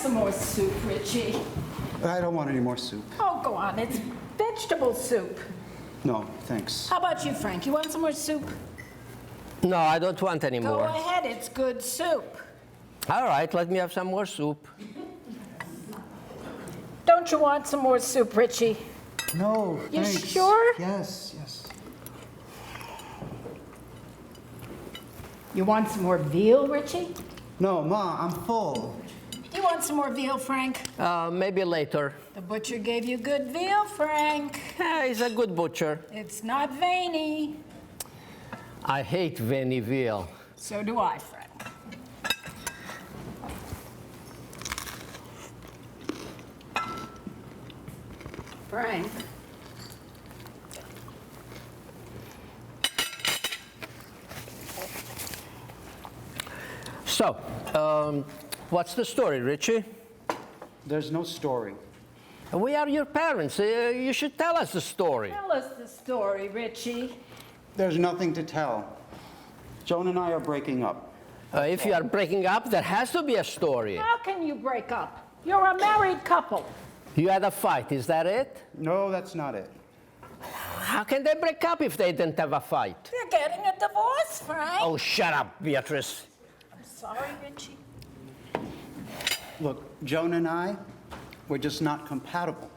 some more soup, Richie? I don't want any more soup. Oh, go on. It's vegetable soup. No, thanks. How about you, Frank? You want some more soup? No, I don't want any Go more. ahead. It's good soup. All right, let me have some more soup. Don't you want some more soup, Richie? No, You thanks. sure? Yes, yes. You want some more veal, Richie? No, Ma, I'm full. You want some more veal, Frank? Maybe later. The butcher gave you good veal, Frank. He's a good butcher. It's not veiny. I hate veiny veal. So do I, Frank. Frank. So, what's the story, Richie? There's no story. We are your parents. You should tell us the story. Tell us the story, Richie. There's nothing to tell. Joan and I are breaking up. If you are breaking up, there has to be a story. How can you break up? You're a married couple. You had a fight, is that it? No, that's not it. How can they break up if they didn't have a fight? They're getting a divorce, Frank. Oh, shut up, Beatrice. I'm sorry, Richie. Look, Joan and I, we're just not compatible.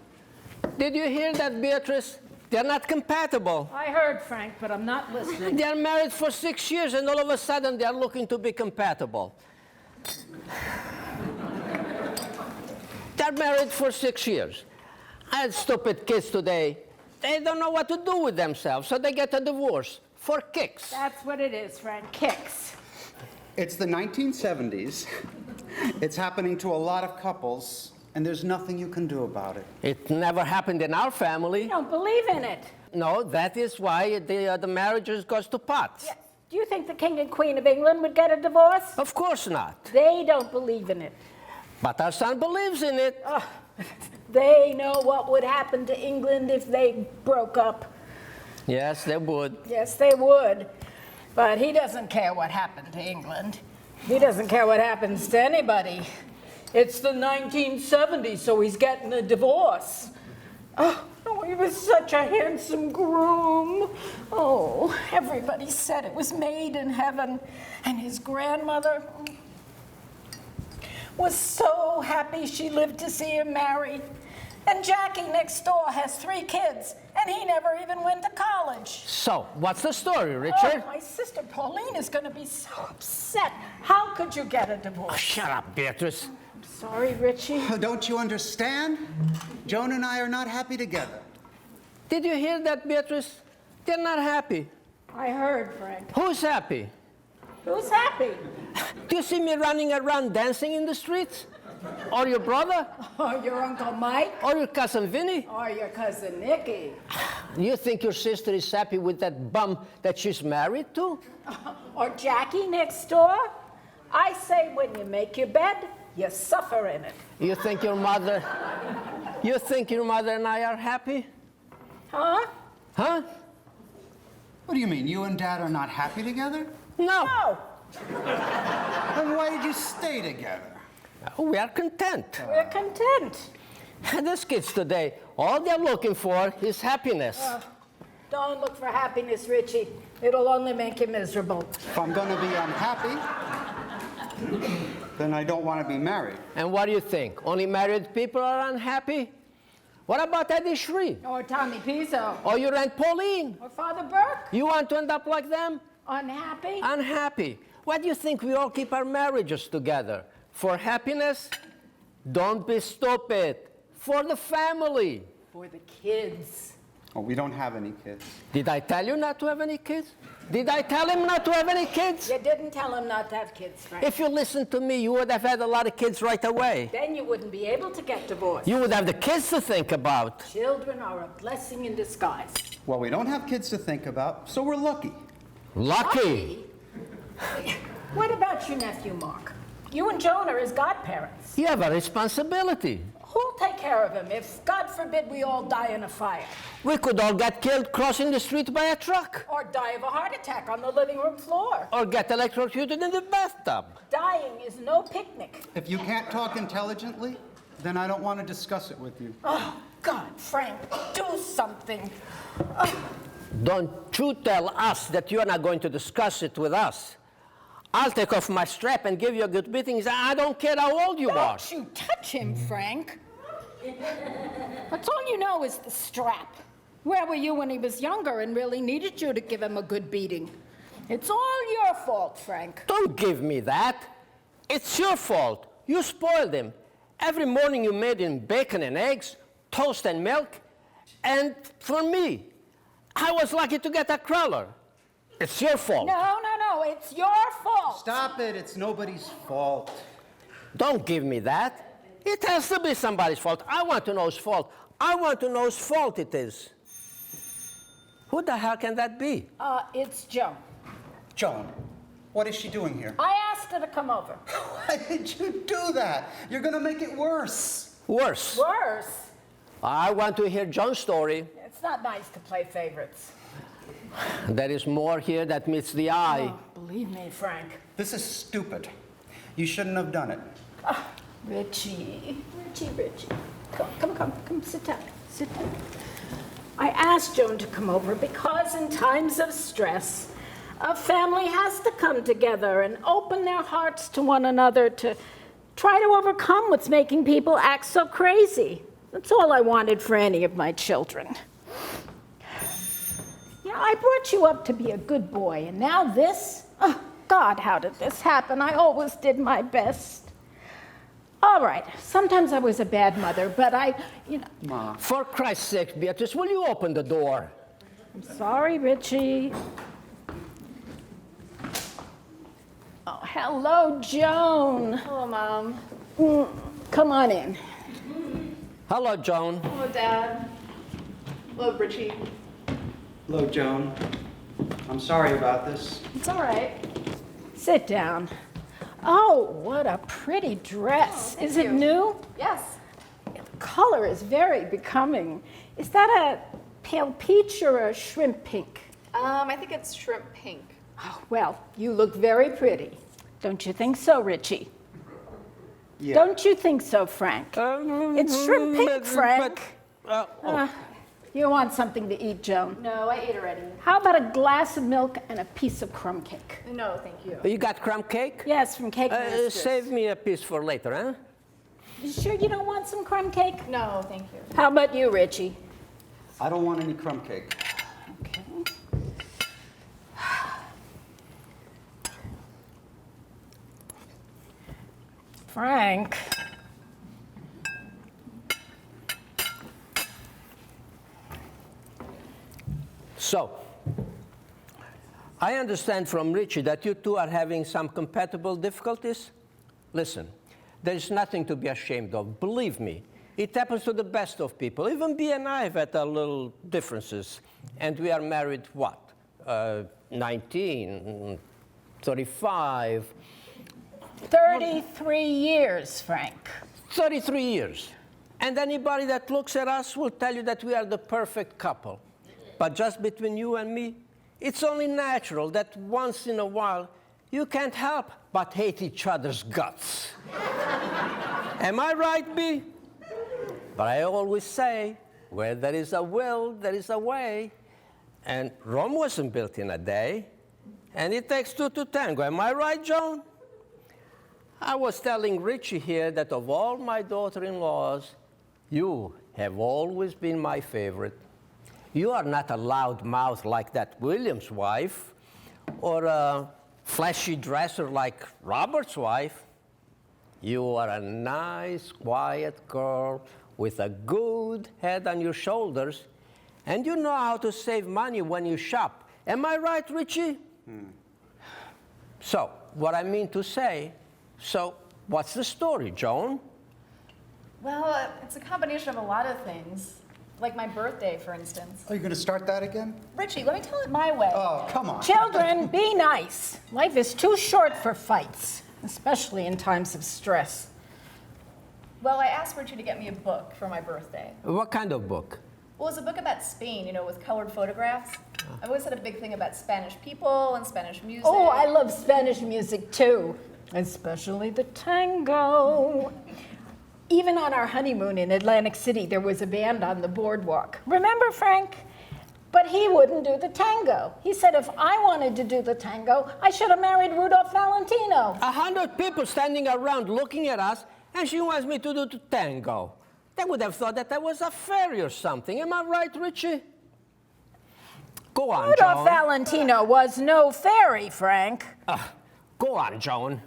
Did you hear that, Beatrice? They're not compatible. I heard, Frank, but I'm not listening. They're married for 6 years, and all of a sudden they're looking to be compatible. They're married for 6 years. I had stupid kids today. They don't know what to do with themselves, so they get a divorce for kicks. That's what it is, Frank. Kicks. It's the 1970s. It's happening to a lot of couples, and there's nothing you can do about it. It never happened in our family. You don't believe in it. No, that is why the marriages goes to pot. Yes. Do you think the King and Queen of England would get a divorce? Of course not. They don't believe in it. But our son believes in it. Oh, they know what would happen to England if they broke up. Yes, they would. Yes, they would. But he doesn't care what happened to England. He doesn't care what happens to anybody. It's the 1970s, so he's getting a divorce. Oh, he was such a handsome groom. Oh, everybody said it was made in heaven. And his grandmother was so happy she lived to see him married. And Jackie next door has 3 kids, and he never even went to college. So, what's the story, Richard? Oh, my sister Pauline is going to be so upset. How could you get a divorce? Oh, shut up, Beatrice. I'm sorry, Richie. Don't you understand? Joan and I are not happy together. Did you hear that, Beatrice? They're not happy. I heard, Frank. Who's happy? Who's happy? Do you see me running around dancing in the streets? Or your brother? Or your Uncle Mike? Or your cousin Vinny? Or your cousin Nicky? You think your sister is happy with that bum that she's married to? Or Jackie next door? I say when you make your bed, you suffer in it. You think your mother and I are happy? Huh? Huh? What do you mean, you and Dad are not happy together? No. No, Then why did you stay together? We are content. we're content. These kids today, all they're looking for is happiness. Don't look for happiness, Richie. It'll only make you miserable. If I'm going to be unhappy, then I don't want to be married. And what do you think? Only married people are unhappy? What about Eddie Shree? Or Tommy Pizzo. Or your Aunt Pauline? Or Father Burke. You want to end up like them? Unhappy? Unhappy. Why do you think we all keep our marriages together? For happiness? Don't be stupid. For the family. For the kids. Oh, we don't have any kids. Did I tell you not to have any kids? Did I tell him not to have any kids? You didn't tell him not to have kids, Frank. If you listened to me, you would have had a lot of kids right away. Then you wouldn't be able to get divorced. You would have the kids to think about. Children are a blessing in disguise. Well, we don't have kids to think about, so we're lucky. Lucky. What about your nephew, Mark? You and Joan are his godparents. You have a responsibility. Who'll take care of him if, God forbid, we all die in a fire? We could all get killed crossing the street by a truck. Or die of a heart attack on the living room floor? Or get electrocuted in the bathtub. Dying is no picnic. If you can't talk intelligently, then I don't want to discuss it with you. Oh, God, Frank, do something. Oh, Don't you tell us that you're not going to discuss it with us. I'll take off my strap and give you a good beating. I don't care how old you are. don't you touch him, Frank. That's all you know is the strap. Where were you when he was younger and really needed you to give him a good beating? It's all your fault, Frank. Don't give me that. It's your fault. You spoiled him. Every morning you made him bacon and eggs, toast and milk. And for me, I was lucky to get a crawler. It's your fault. No, it's your fault. Stop it. It's nobody's fault. Don't give me that. It has to be somebody's fault. I want to know whose fault. I want to know whose fault it is. Who the hell can that be? It's Joan. Joan, what is she doing here? I asked her to come over. Why did you do that? You're going to make it worse. Worse. Worse? I want to hear John's story. It's not nice to play favorites. There is more here that meets the eye. Oh, believe me, Frank. This is stupid. You shouldn't have done it. Richie. Come, sit down. I asked Joan to come over because in times of stress, a family has to come together and open their hearts to one another to try to overcome what's making people act so crazy. That's all I wanted for any of my children. I brought you up to be a good boy, and now this? Oh, God, how did this happen? I always did my best. All right, sometimes I was a bad mother, but Ma. For Christ's sake, Beatrice, will you open the door? I'm sorry, Richie. Oh, hello, Joan. Hello, Mom. Come on in. Hello, Joan. Hello, Dad. Hello, Richie. Hello, Joan. I'm sorry about this. It's all right. Sit down. Oh, what a pretty dress. Oh, thank Is it you. new? Yes. The color is very becoming. Is that a pale peach or a shrimp pink? I think it's shrimp pink. Oh, well, you look very pretty. Don't you think so, Richie? Yeah. Don't you think so, Frank? It's shrimp pink, Frank. You want something to eat, Joan? No, I ate already. How about a glass of milk and a piece of crumb cake? No, thank you. You got crumb cake? Yes, from Cake Masters. Save me a piece for later, huh? You sure you don't want some crumb cake? No, thank you. How about you, Richie? I don't want any crumb cake. Okay. Frank. So, I understand from Richie that you two are having some compatible difficulties. Listen, there is nothing to be ashamed of. Believe me, it happens to the best of people. Even B and I have had our little differences. And we are married, what? 19, 35. 33 years, Frank. 33 years. And anybody that looks at us will tell you that we are the perfect couple. But just between you and me, it's only natural that once in a while you can't help but hate each other's guts. Am I right, B? But I always say, where there is a will, there is a way. And Rome wasn't built in a day. And it takes two to tango. Am I right, Joan? I was telling Richie here that of all my daughter-in-laws, you have always been my favorite. You are not a loud mouth like that Williams' wife, or a flashy dresser like Robert's wife. You are a nice, quiet girl with a good head on your shoulders, and you know how to save money when you shop. Am I right, Richie? So, what I mean to say, what's the story, Joan? Well, it's a combination of a lot of things. Like my birthday, for instance. Are you going to start that again? Richie, let me tell it my way. Oh, come on. Children, be nice. Life is too short for fights, especially in times of stress. Well, I asked Richie to get me a book for my birthday. What kind of book? Well, it's a book about Spain, you know, with colored photographs. I've always had a big thing about Spanish people and Spanish music. Oh, I love Spanish music too, especially the tango. Even on our honeymoon in Atlantic City, there was a band on the boardwalk. Remember, Frank? But he wouldn't do the tango. He said if I wanted to do the tango, I should have married Rudolph Valentino. 100 people standing around looking at us, and she wants me to do the tango. They would have thought that I was a fairy or something. Am I right, Richie? Go on, Rudolph Joan. Valentino was no fairy, Frank. Go on, Joan.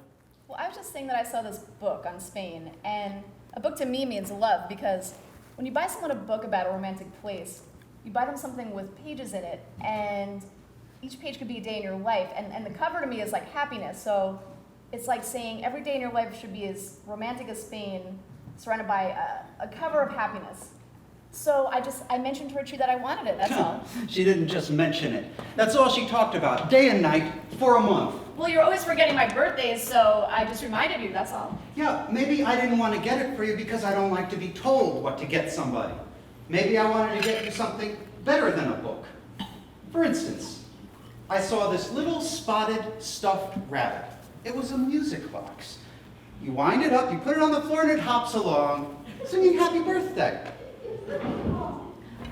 Well, I was just saying that I saw this book on Spain, and a book to me means love, because when you buy someone a book about a romantic place, you buy them something with pages in it, and each page could be a day in your life, and the cover to me is like happiness, so it's like saying every day in your life should be as romantic as Spain, surrounded by a cover of happiness. So I mentioned to Richie that I wanted it, that's all. She didn't just mention it. That's all she talked about, day and night, for a month. Well, you're always forgetting my birthdays, so I just reminded you, that's all. Yeah, maybe I didn't want to get it for you because I don't like to be told what to get somebody. Maybe I wanted to get you something better than a book. For instance, I saw this little spotted stuffed rabbit. It was a music box. You wind it up, you put it on the floor, and it hops along, singing happy birthday.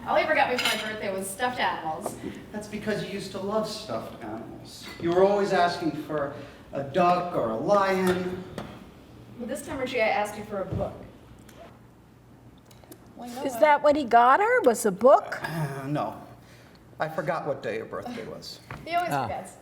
All he ever got me for my birthday was stuffed animals. That's because you used to love stuffed animals. You were always asking for a duck or a lion. Well, this time, Richie, I asked you for a book. Well, you know Is what? that what he got her? Was a book? No. I forgot what day your birthday was. He always forgets.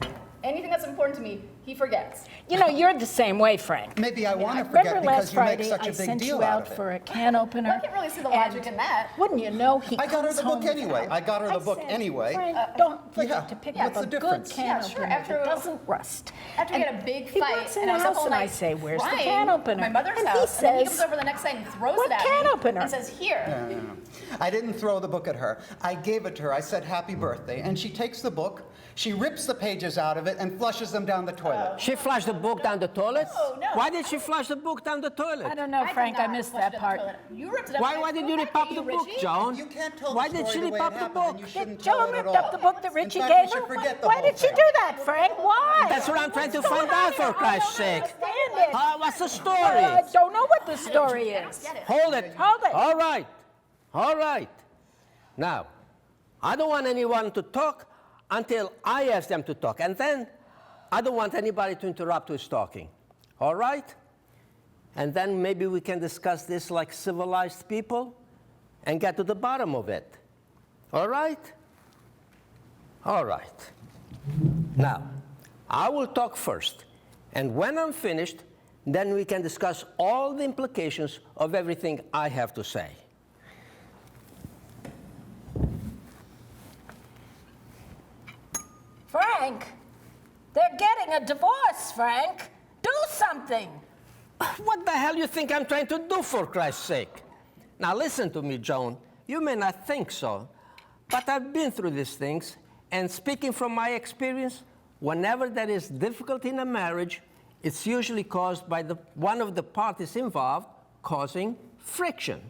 Anything that's important to me, he forgets. You know, you're the same way, Frank. Maybe I want to forget Remember last because you make Friday such I a big sent deal you out out of it. for a can opener? Well, I can't really see the logic and in that. Wouldn't you know, he I got her comes the book home anyway. without- I got her the book said, anyway. Frank, don't forget Yeah, to pick what's up the a good difference? can Yeah, sure, opener after that a- doesn't rust. After we And had a big he fight, walks in and the I was up house all and I night say, "Where's the crying can opener?" at my mother's And house, he and then he says, comes over the next night and throws "What it at can me opener?" and says, "Here." No. I didn't throw the book at her. I gave it to her. I said, happy birthday. And she takes the book, she rips the pages out of it, and flushes them down the toilet. She flushed the book down the toilet? No. Why did she flush the book down the toilet? I don't know, did Frank, I not missed flush that it down part. the toilet. You ripped it up. Why and I did threw you it rip back up to the you, book, Richie. Joan? You can't tell Why the did story she the rip way up it the happened, book? and you shouldn't Did tell Joan it at ripped up all. the book that Richie In fact, gave we should her? forget the Why whole did she thing. do that, Frank? Why? That's what I'm trying to find out, for Christ's sake. Understand it. What's the I story? don't know what the story I don't is. get it. Hold it. Hold it. All right. All right. Now, I don't want anyone to talk until I ask them to talk. And then I don't want anybody to interrupt who's talking. All right? And then maybe we can discuss this like civilized people and get to the bottom of it. All right? All right. Now, I will talk first. And when I'm finished, then we can discuss all the implications of everything I have to say. Frank, they're getting a divorce, Frank. Do something. What the hell you think I'm trying to do, for Christ's sake? Now listen to me, Joan. You may not think so, but I've been through these things, and speaking from my experience, whenever there is difficulty in a marriage, it's usually caused by one of the parties involved causing friction.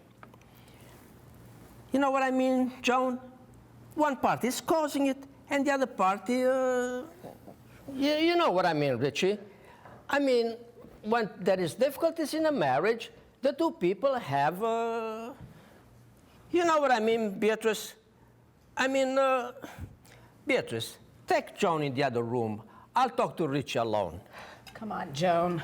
You know what I mean, Joan? One party is causing it, and the other party, you know what I mean, Richie. I mean, when there is difficulties in a marriage, the two people have, you know what I mean, Beatrice? I mean, Beatrice, take Joan in the other room. I'll talk to Richie alone. Come on, Joan.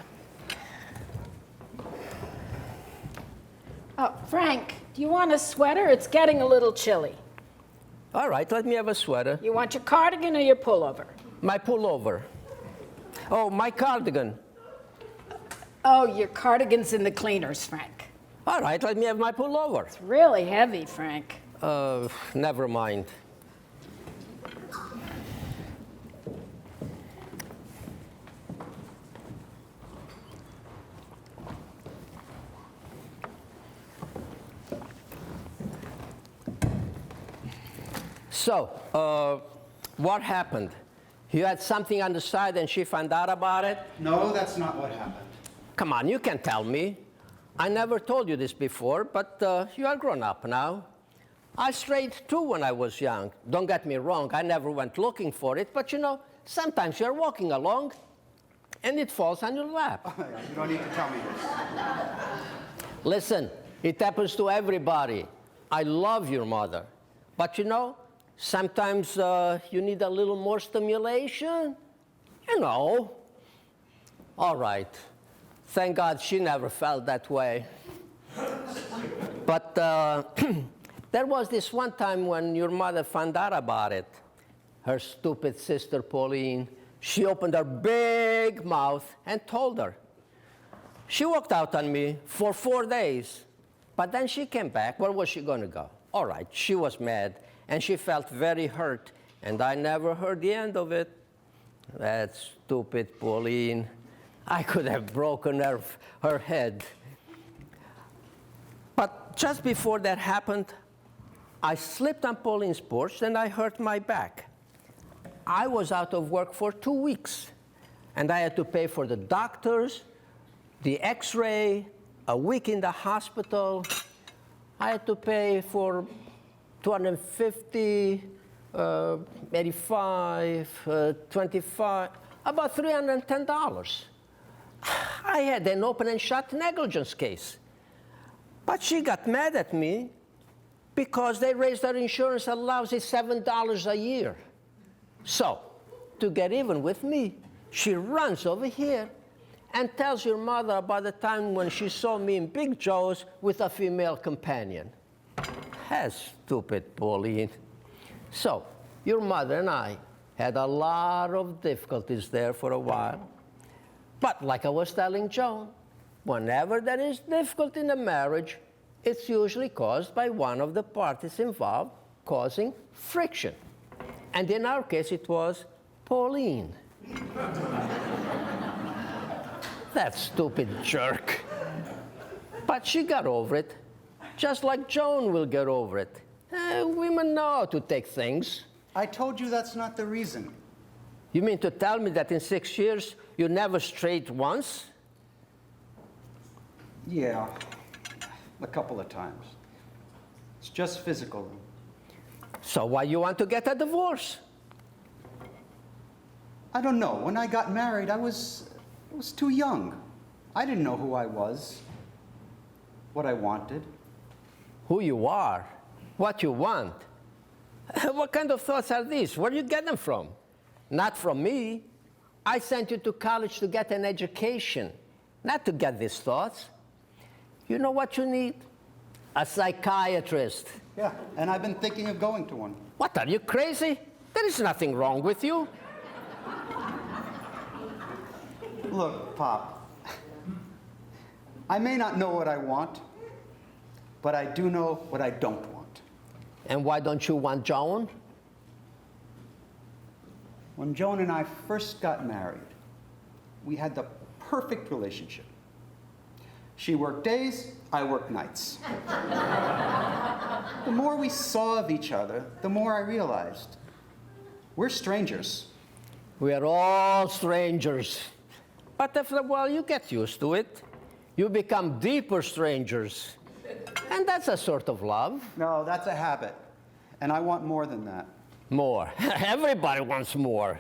Oh, Frank, do you want a sweater? It's getting a little chilly. All right, let me have a sweater. You want your cardigan or your pullover? My pullover. Oh, my cardigan. Oh, your cardigan's in the cleaners, Frank. All right, let me have my pullover. It's really heavy, Frank. Never mind. So, what happened? You had something on the side and she found out about it? No, that's not what happened. Come on, you can tell me. I never told you this before, but you are grown up now. I strayed too when I was young. Don't get me wrong, I never went looking for it, but you know, sometimes you're walking along and it falls on your lap. You don't need to tell me this. Listen, it happens to everybody. I love your mother, but you know, sometimes you need a little more stimulation. You know. All right. Thank God she never felt that way. But there was this one time when your mother found out about it. Her stupid sister, Pauline, she opened her big mouth and told her. She walked out on me for 4 days, but then she came back. Where was she going to go? All right, she was mad, and she felt very hurt, and I never heard the end of it. That stupid Pauline. I could have broken her head. But just before that happened, I slipped on Pauline's porch and I hurt my back. I was out of work for 2 weeks, and I had to pay for the doctors, the x-ray, a week in the hospital. I had to pay for $250, $85, $25, about $310. I had an open and shut negligence case. But she got mad at me because they raised her insurance a lousy $7 a year. So, to get even with me, she runs over here and tells your mother about the time when she saw me in Big Joe's with a female companion. Stupid Pauline. So, your mother and I had a lot of difficulties there for a while. But like I was telling Joan, whenever there is difficulty in a marriage, it's usually caused by one of the parties involved causing friction. And in our case, it was Pauline. That stupid jerk. But she got over it, just like Joan will get over it. Women know how to take things. I told you that's not the reason. You mean to tell me that in 6 years, you never strayed once? Yeah, a couple of times. It's just physical. So why you want to get a divorce? I don't know. When I got married, I was too young. I didn't know who I was, what I wanted. Who you are, what you want. What kind of thoughts are these? Where do you get them from? Not from me. I sent you to college to get an education, not to get these thoughts. You know what you need? A psychiatrist. Yeah, and I've been thinking of going to one. What, are you crazy? There is nothing wrong with you. Look, Pop, I may not know what I want, but I do know what I don't want. And why don't you want Joan? When Joan and I first got married, we had the perfect relationship. She worked days, I worked nights. The more we saw of each other, the more I realized we're strangers. We are all strangers. But after a while, you get used to it. You become deeper strangers. And that's a sort of love. No, that's a habit. And I want more than that. More. Everybody wants more.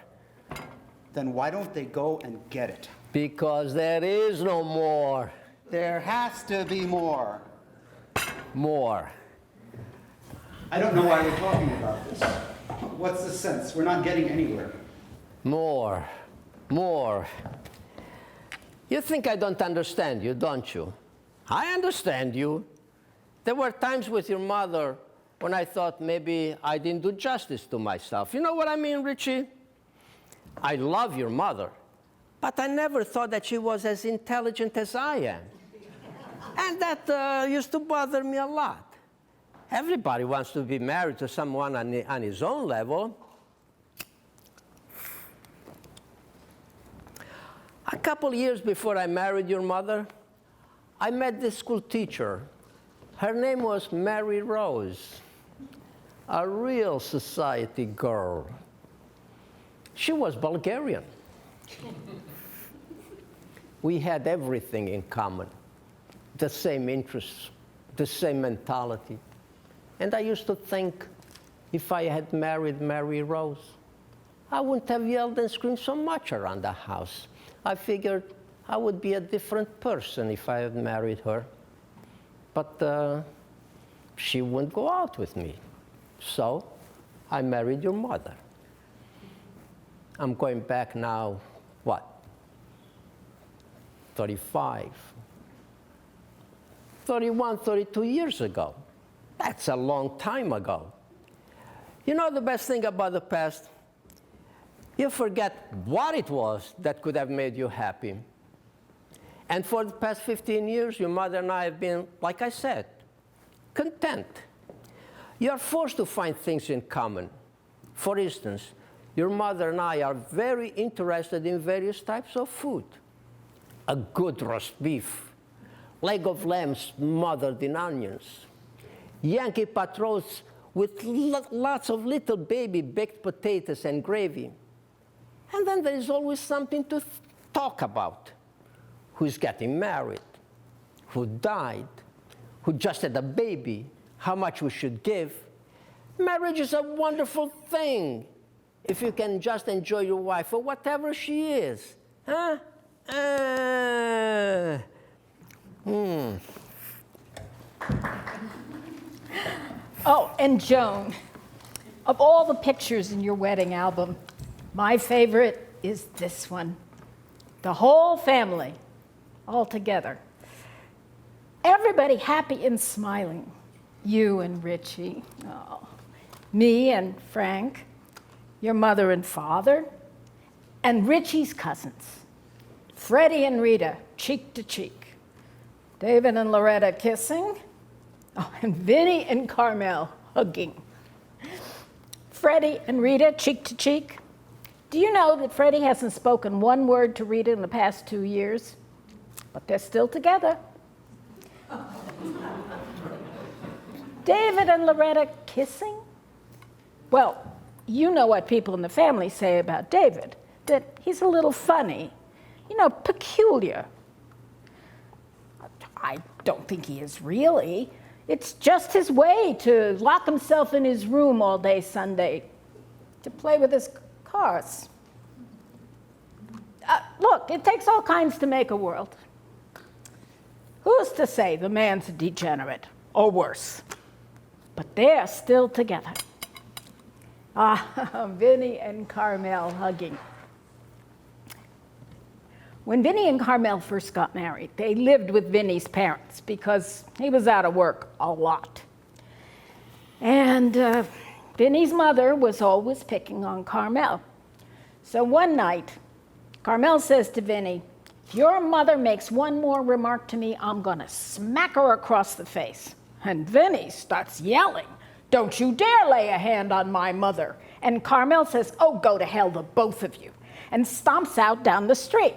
Then why don't they go and get it? Because there is no more. There has to be more. More. I don't know why we're talking about this. What's the sense? We're not getting anywhere. More. More. You think I don't understand you, don't you? I understand you. There were times with your mother when I thought maybe I didn't do justice to myself. You know what I mean, Richie? I love your mother, but I never thought that she was as intelligent as I am. And that used to bother me a lot. Everybody wants to be married to someone on his own level. A couple years before I married your mother, I met this school teacher. Her name was Mary Rose, a real society girl. She was Bulgarian. We had everything in common. the same interests, the same mentality. And I used to think, if I had married Mary Rose, I wouldn't have yelled and screamed so much around the house. I figured I would be a different person if I had married her. But she wouldn't go out with me. So I married your mother. I'm going back now, what? 31, 32 years ago. That's a long time ago. You know the best thing about the past? You forget what it was that could have made you happy. And for the past 15 years, your mother and I have been, like I said, content. You're forced to find things in common. For instance, your mother and I are very interested in various types of food. A good roast beef, leg of lamb smothered in onions, Yankee pot roasts with lots of little baby baked potatoes and gravy. And then there is always something to talk about. Who's getting married? Who died? Who just had a baby? How much we should give? Marriage is a wonderful thing if you can just enjoy your wife for whatever she is. Huh? Oh, and Joan, of all the pictures in your wedding album, my favorite is this one. The whole family, all together. Everybody happy and smiling. You and Richie, oh, me and Frank, your mother and father, and Richie's cousins, Freddie and Rita, cheek to cheek, David and Loretta kissing, oh, and Vinny and Carmel hugging. Freddie and Rita, cheek to cheek. Do you know that Freddie hasn't spoken one word to Rita in the past 2 years? But they're still together. David and Loretta kissing? Well, you know what people in the family say about David, that he's a little funny, you know, peculiar. I don't think he is really. It's just his way to lock himself in his room all day Sunday, to play with his cars. Look, it takes all kinds to make a world. Who's to say the man's a degenerate, or worse? But they're still together. Vinny and Carmel hugging. When Vinny and Carmel first got married, they lived with Vinny's parents because he was out of work a lot. And Vinny's mother was always picking on Carmel. So one night, Carmel says to Vinny, "If your mother makes one more remark to me, I'm gonna smack her across the face." And Vinny starts yelling, "Don't you dare lay a hand on my mother." And Carmel says, "Oh, go to hell, the both of you," and stomps out down the street.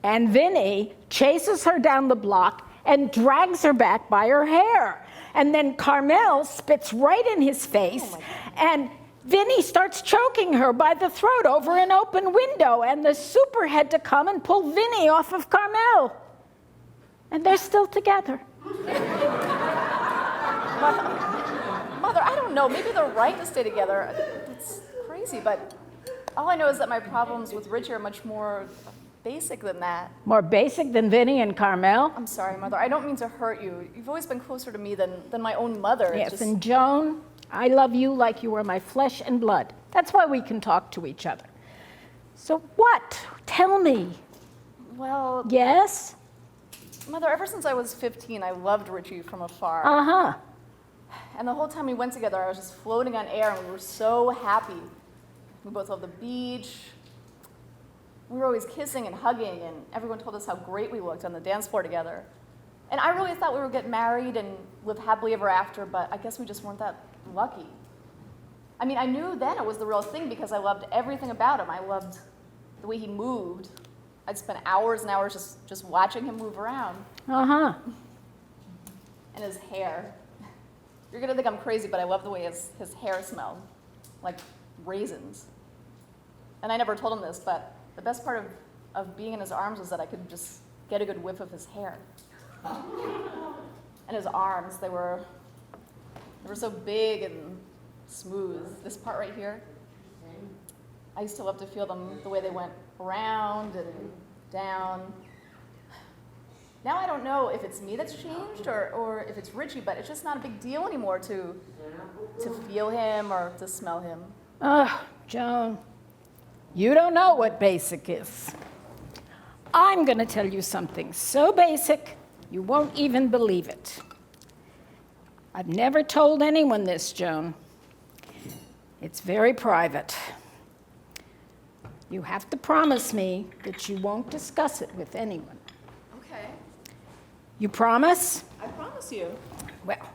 And Vinny chases her down the block and drags her back by her hair. And then Carmel spits right in his face, and Vinny starts choking her by the throat over an open window, and the super had to come and pull Vinny off of Carmel. And they're still together. Mother, I don't know. Maybe they're right to stay together. It's crazy, but all I know is that my problems with Richie are much more basic than that. More basic than Vinny and Carmel? I'm sorry, Mother. I don't mean to hurt you. You've always been closer to me than my own mother. Yes, and Joan, I love you like you were my flesh and blood. That's why we can talk to each other. So what? Tell me. Well, Yes? Mother, ever since I was 15, I loved Richie from afar. Uh-huh. And the whole time we went together, I was just floating on air, and we were so happy. We both loved the beach. We were always kissing and hugging, and everyone told us how great we looked on the dance floor together. And I really thought we would get married and live happily ever after, but I guess we just weren't that lucky. I mean, I knew then it was the real thing because I loved everything about him. I loved the way he moved. I'd spend hours and hours just watching him move around. Uh-huh. And his hair. You're gonna think I'm crazy, but I love the way his hair smelled, like raisins. And I never told him this, but the best part of being in his arms was that I could just get a good whiff of his hair. And his arms, they were so big and smooth. This part right here, I used to love to feel them the way they went around and down. Now I don't know if it's me that's changed or if it's Richie, but it's just not a big deal anymore to feel him or to smell him. Joan, you don't know what basic is. I'm going to tell you something so basic, you won't even believe it. I've never told anyone this, Joan. It's very private. You have to promise me that you won't discuss it with anyone. Okay, You promise? I promise you. Well,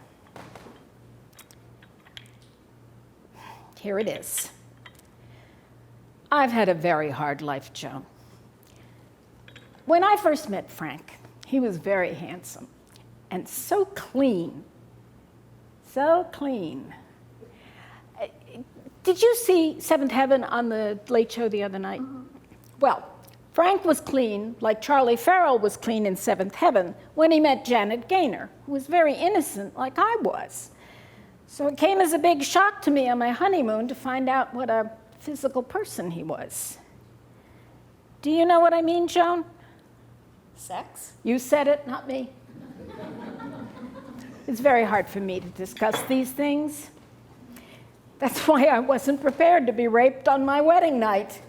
here it is. I've had a very hard life, Joan. When I first met Frank, he was very handsome and so clean. So clean. Did you see Seventh Heaven on the Late Show the other night? Well, Frank was clean, like Charlie Farrell was clean in Seventh Heaven when he met Janet Gaynor, who was very innocent like I was. So it came as a big shock to me on my honeymoon to find out what a physical person he was. Do you know what I mean, Joan? Sex? You said it, not me. It's very hard for me to discuss these things. That's why I wasn't prepared to be raped on my wedding night.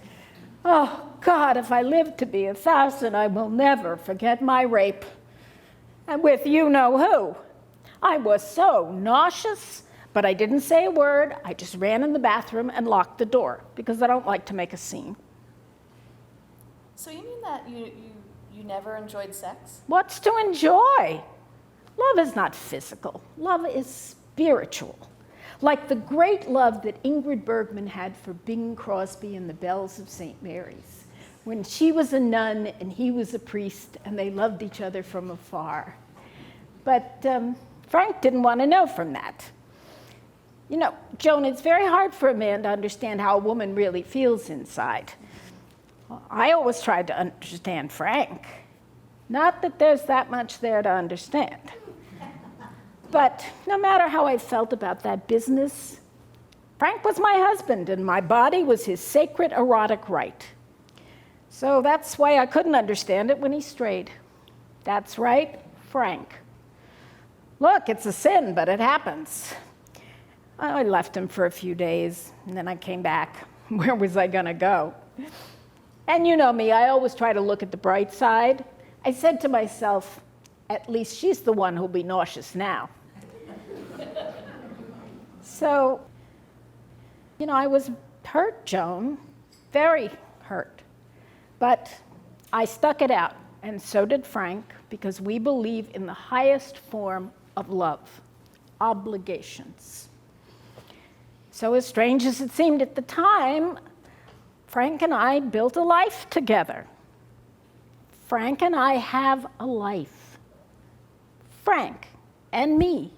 Oh, God, if I live to be 1,000, I will never forget my rape. And with you-know-who. I was so nauseous, but I didn't say a word. I just ran in the bathroom and locked the door because I don't like to make a scene. So you mean that you never enjoyed sex? What's to enjoy? Love is not physical. Love is spiritual. Like the great love that Ingrid Bergman had for Bing Crosby and the Bells of St. Mary's, when she was a nun and he was a priest and they loved each other from afar. But Frank didn't want to know from that. You know, Joan, it's very hard for a man to understand how a woman really feels inside. I always tried to understand Frank. Not that there's that much there to understand. But no matter how I felt about that business, Frank was my husband and my body was his sacred erotic right. So that's why I couldn't understand it when he strayed. That's right, Frank. Look, it's a sin, but it happens. I left him for a few days, and then I came back. Where was I gonna go? And you know me, I always try to look at the bright side. I said to myself, at least she's the one who'll be nauseous now. So, you know, I was hurt, Joan, very hurt. But I stuck it out, and so did Frank, because we believe in the highest form of love, obligations. So as strange as it seemed at the time, Frank and I built a life together. Frank and I have a life. Frank and me,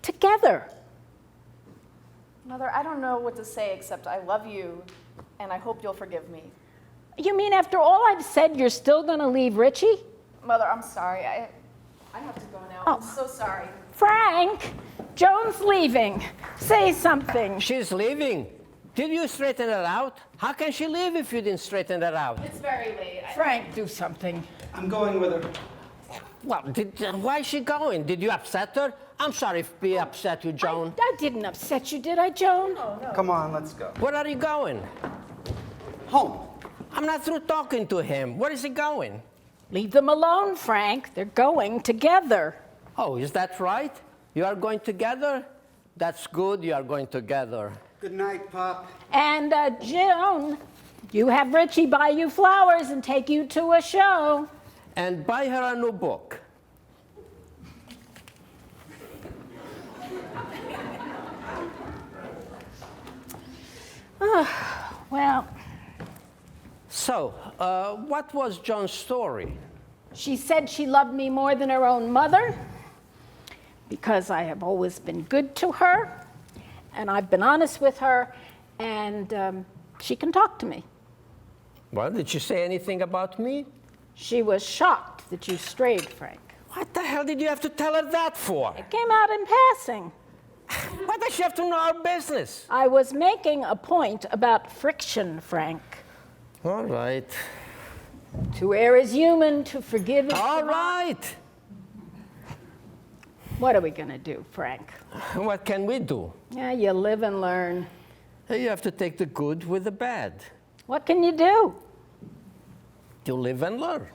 together. Mother, I don't know what to say except I love you and I hope you'll forgive me. You mean after all I've said, you're still gonna leave Richie? Mother, I'm sorry. I have to go now. Oh. I'm so sorry. Frank, Joan's leaving. Say something. She's leaving. Did you straighten her out? How can she leave if you didn't straighten her out? It's very late. Frank, do something. I'm going with her. Well, why is she going? Did you upset her? I'm sorry if we upset you, Joan. I didn't upset you, did I, Joan? Come on, let's go. Where are you going? Home. I'm not through talking to him. Where is he going? Leave them alone, Frank. They're going together. Oh, is that right? You are going together? That's good, you are going together. Good night, Pop. And Joan, you have Richie buy you flowers and take you to a show. And buy her a new book. Well, So, what was Joan's story? she said she loved me more than her own mother because I have always been good to her, and I've been honest with her, and she can talk to me. Well, did she say anything about me? She was shocked that you strayed, Frank. What the hell did you have to tell her that for? It came out in passing. Why does she have to know our business? I was making a point about friction, Frank. All right. To err is human, to forgive is All divine. right. What are we going to do, Frank? What can we do? Yeah, you live and learn. You have to take the good with the bad. What can you do? You live and learn.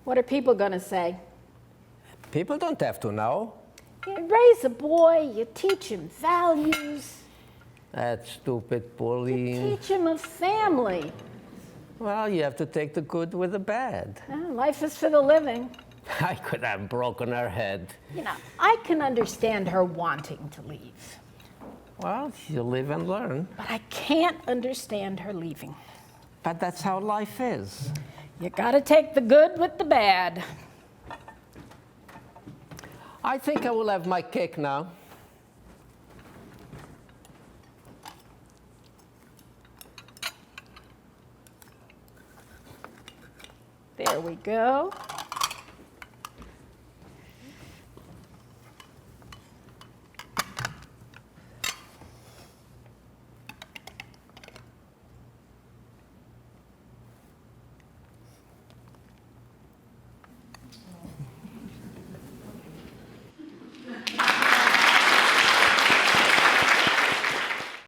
What are people going to say? People don't have to know. You raise a boy, you teach him values, That stupid you bullying. teach him a family. Well, you have to take the good with the bad. Life is for the living. I could have broken her head. You know, I can understand her wanting to leave, Well, you live and learn. but I can't understand her leaving. But that's how life is. You gotta take the good with the bad. I think I will have my cake now. There we go.